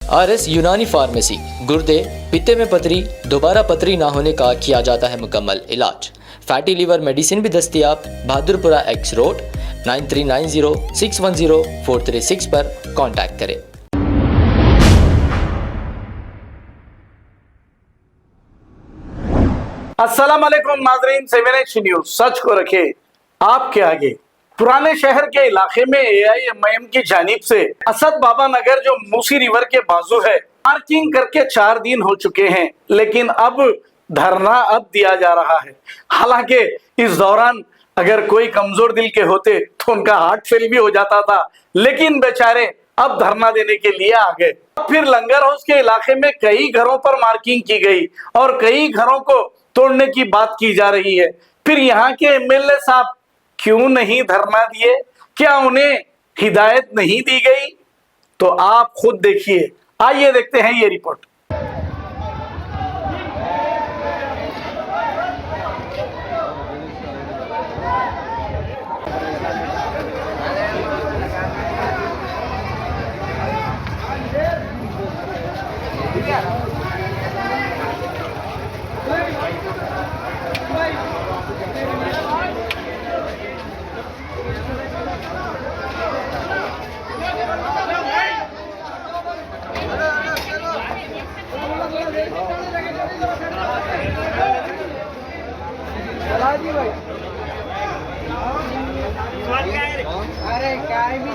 RS Unani pharmacy, गुर्दे, पित्ते में पथरी, दोबारा पथरी ना होने का किया जाता है मुकम्मल इलाज। फैटी लीवर मेडिसिन भी दस्तियाब। बहादुरपुरा X रोड 9390610436 पर कांटेक्ट करें। अस्सलाम वालेकुम नाज़रीन, 7H न्यूज़ सच को रखे आपके आगे। पुराने शहर के इलाके में AIMIM की जानिब से असद बाबा नगर जो मूसी रिवर के बाजू है, पार्किंग करके 4 दिन हो चुके हैं, लेकिन अब धरना अब दिया जा रहा है। हालांकि इस दौरान अगर कोई कमजोर दिल के होते तो उनका हार्ट फेल भी हो जाता था, लेकिन बेचारे अब धरना देने के लिए आ गए। फिर लंगर हाउस के इलाके में कई घरों पर मार्किंग की गई और कई घरों को तोड़ने की बात की जा रही है। फिर यहाँ के MLA साहब क्यों नहीं धरना दिए? क्या उन्हें हिदायत नहीं दी गई? तो आप खुद देखिए। आइए देखते हैं ये रिपोर्ट। अरे काय भी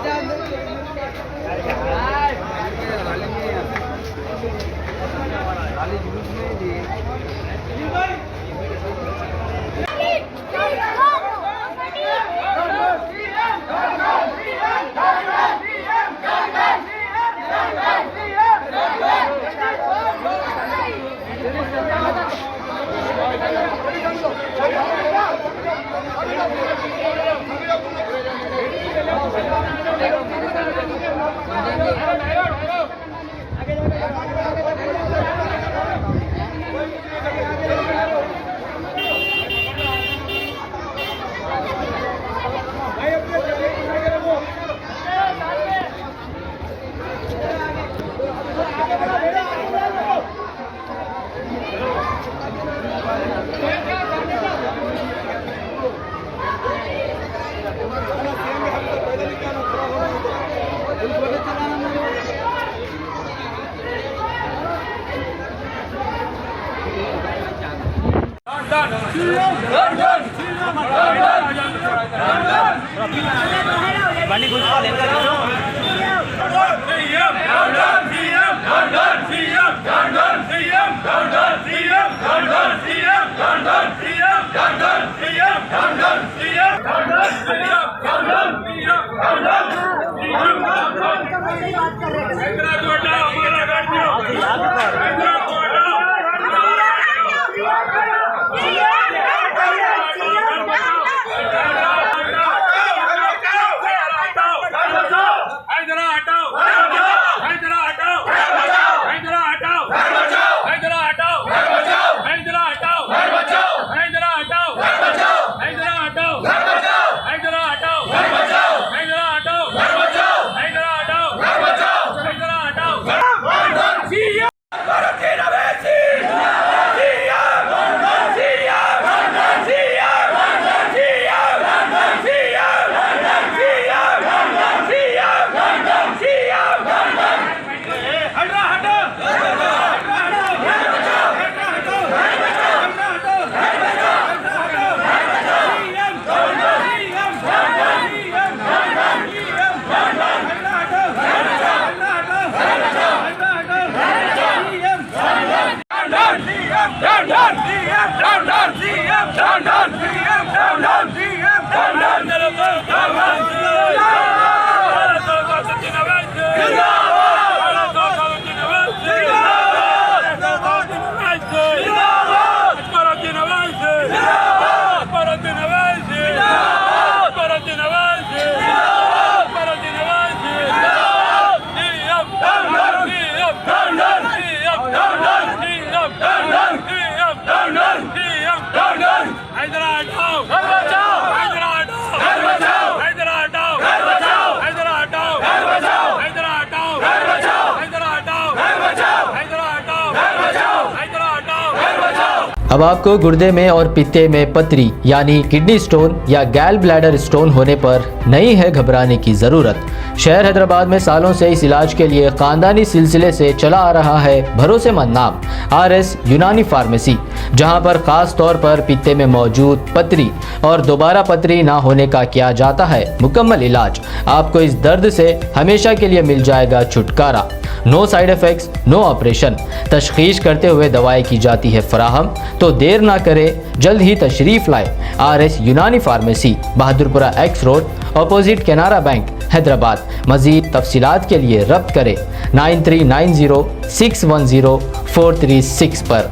अब आपको गुर्दे में और पित्ते में पथरी यानी किडनी स्टोन या गैल ब्लैडर स्टोन होने पर नहीं है घबराने की जरूरत। शहर हैदराबाद में सालों से इस इलाज के लिए खानदानी सिलसिले से चला आ रहा है भरोसेमंद नाम RS यूनानी फार्मेसी, जहां पर खास तौर पर पित्ते में मौजूद पथरी और दोबारा पथरी ना होने का किया जाता है मुकम्मल इलाज। आपको इस दर्द से हमेशा के लिए मिल जाएगा छुटकारा। No side effects, no operation. तशखीस करते हुए दवाएं की जाती है फराहम। तो देर ना करें, जल्द ही तशरीफ लाए RS Unani pharmacy, Bahadurpura X road, opposite Canara bank, Hyderabad. मजीद तफसीलात के लिए रब्त करें 9390610436 पर।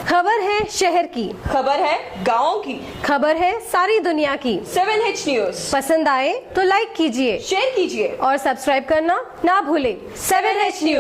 खबर है शहर की, खबर है गाँव की, खबर है सारी दुनिया की। 7H न्यूज पसंद आए तो लाइक कीजिए, शेयर कीजिए और सब्सक्राइब करना ना भूलें। 7H news.